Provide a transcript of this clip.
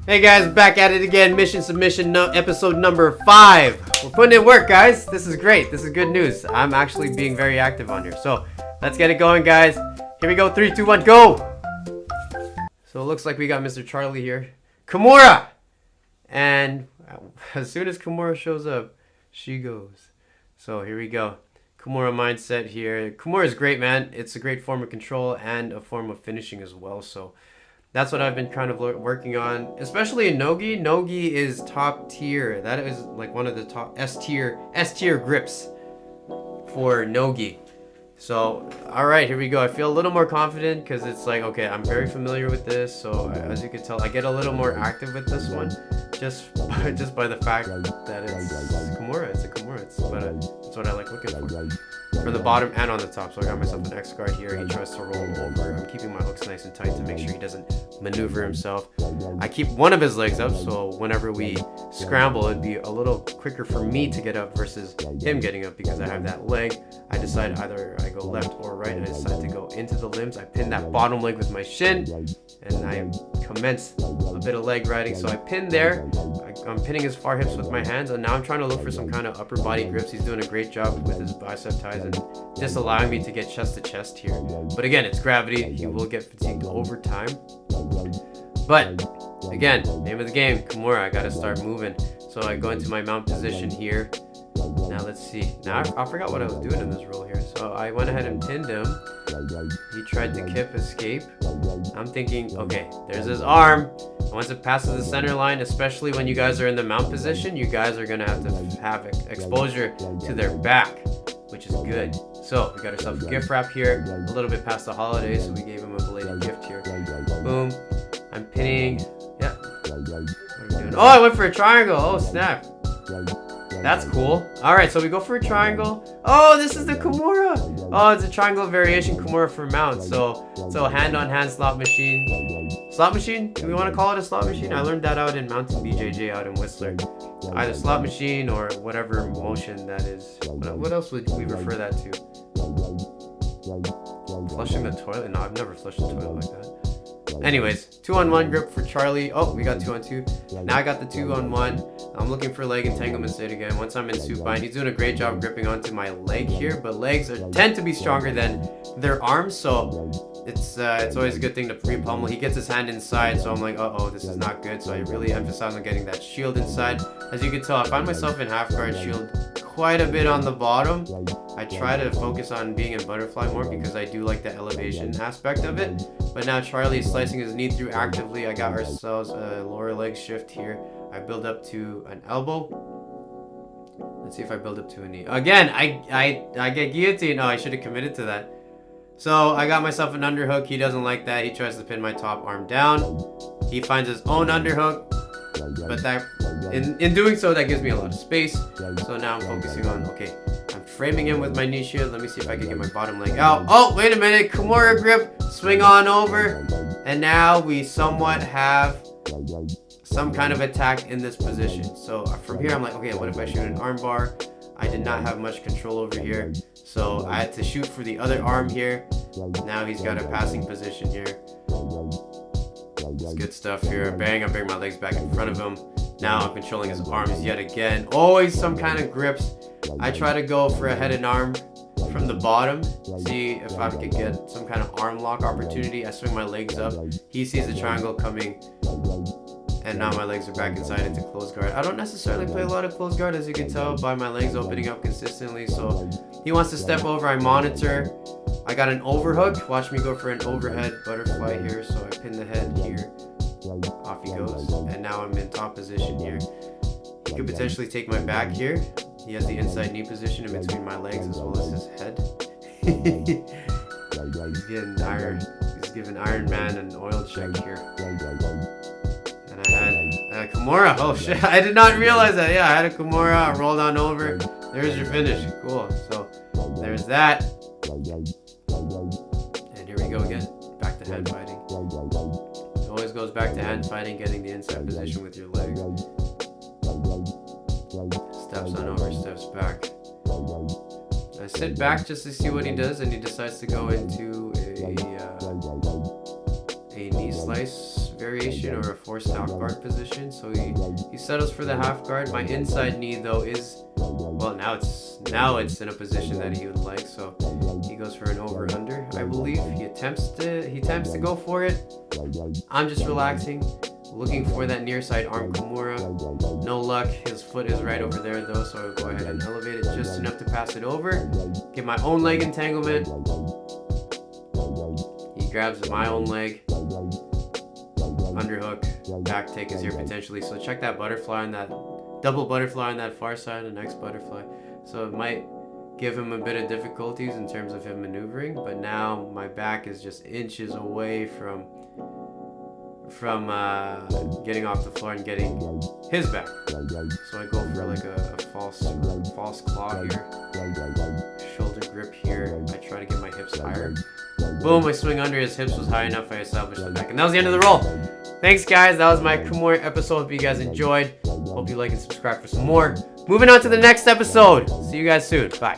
Hey guys, back at it again. Mission submission episode number 5. We're putting in work, guys. This is great. This is good news. I'm actually being very active on here. So let's get it going, guys. Here we go. 3, 2, 1, go. So it looks like we got Mr. Charlie here. Kimura! And as soon as Kimura shows up, she goes. So here we go. Kimura mindset here. Kimura is great, man. It's a great form of control and a form of finishing as well. So that's what I've been kind of working on, especially in Nogi. Nogi is top tier. That is like one of the top S tier grips for Nogi. So, all right, here we go. I feel a little more confident because it's like, okay, I'm very familiar with this. So as you can tell, I get a little more active with this one, just by the fact that it's Kimura. It's a Kimura. It's what I like looking for. From the bottom and on the top. So I got myself an X guard here. He tries to roll over. I'm keeping my hooks nice and tight to make sure he doesn't maneuver himself. I keep one of his legs up, so whenever we scramble, it'd be a little quicker for me to get up versus him getting up because I have that leg. I decide either I go left or right. I decide to go into the limbs. I pin that bottom leg with my shin, and I commence a bit of leg riding. So I pin there. I'm pinning his far hips with my hands, and now I'm trying to look for some kind of upper body grips. He's doing a great job with his bicep ties and just allowing me to get chest to chest here. But again, it's gravity. He will get fatigued over time. But again, name of the game, Kimura. I gotta start moving. So I go into my mount position here. Now let's see. Now I forgot what I was doing in this roll here. So I went ahead and pinned him. He tried to kip escape. I'm thinking, okay, there's his arm. Once it passes the center line, especially when you guys are in the mount position, you guys are gonna have to have exposure to their back, which is good. So we got ourselves a gift wrap here, a little bit past the holidays, so we gave him a belated gift here. Boom. I'm pinning. Yeah. What are we doing? Oh, I went for a triangle. Oh, snap. That's cool. Alright, so we go for a triangle. Oh, this is the Kimura. Oh, it's a triangle variation Kimura for mount. So hand-on-hand slot machine. Slot machine? Do we want to call it a slot machine? I learned that out in Mountain BJJ out in Whistler. Either slot machine or whatever motion that is. What else would we refer that to? Flushing the toilet? No, I've never flushed the toilet like that. Anyways, 2-on-1 grip for Charlie. Oh, we got 2-on-2. Now I got the 2-on-1. I'm looking for leg entanglement state again. Once I'm in supine, he's doing a great job gripping onto my leg here, but legs tend to be stronger than their arms, so it's always a good thing to pre-pummel. He gets his hand inside, so I'm like, uh-oh, this is not good. So I really emphasize on getting that shield inside. As you can tell, I find myself in half guard shield quite a bit on the bottom. I try to focus on being in butterfly more because I do like the elevation aspect of it. But now Charlie's slicing his knee through actively. I got ourselves a lower leg shift here. I build up to an elbow. Let's see if I build up to a knee. Again, I get guillotine. Oh, I should have committed to that. So I got myself an underhook. He doesn't like that. He tries to pin my top arm down. He finds his own underhook. But that, in doing so, that gives me a lot of space. So now I'm focusing on, okay, I'm framing him with my knee shield. Let me see if I can get my bottom leg out. Oh, wait a minute. Kimura grip. Swing on over. And now we somewhat have some kind of attack in this position. So from here, I'm like, okay, what if I shoot an arm bar? I did not have much control over here. So I had to shoot for the other arm here. Now he's got a passing position here. It's good stuff here. Bang, I bring my legs back in front of him. Now I'm controlling his arms yet again. Always some kind of grips. I try to go for a head and arm from the bottom. See if I could get some kind of arm lock opportunity. I swing my legs up. He sees the triangle coming. And now my legs are back inside into close guard. I don't necessarily play a lot of close guard, as you can tell by my legs opening up consistently. So he wants to step over. I monitor. I got an overhook. Watch me go for an overhead butterfly here. So I pin the head here. Off he goes. And now I'm in top position here. He could potentially take my back here. He has the inside knee position in between my legs as well as his head. He's getting iron. He's giving Iron Man an oil check here. And I had Kimura. Oh shit, I did not realize that. Yeah, I had a Kimura. I rolled on over. There's your finish. Cool. So there's that. And here we go again. Back to hand fighting. It always goes back to hand fighting, getting the inside position with your leg. Steps on over, steps back. I sit back just to see what he does, and he decides to go into a knee slice variation or a forced half guard position. So he settles for the half guard. My inside knee though is, well, now it's in a position that he would like. So he goes for an over under, I believe. He attempts to go for it. I'm just relaxing, looking for that near side arm Kimura. No luck. His foot is right over there though, so I'll go ahead and elevate it just enough to pass it over. Get my own leg entanglement. He grabs my own leg. Underhook. Back take is here potentially. So check that butterfly on that double butterfly on that far side, the next butterfly. So it might give him a bit of difficulties in terms of him maneuvering, but now my back is just inches away from getting off the floor and getting his back. So I go for like a false claw here, shoulder grip here. I try to get my hips higher. Boom, I swing under. His hips was high enough. I established the back, and that was the end of the roll. Thanks guys, that was my Kimura episode. Hope you guys enjoyed. Hope you like and subscribe for some more. Moving on to the next episode. See you guys soon. Bye.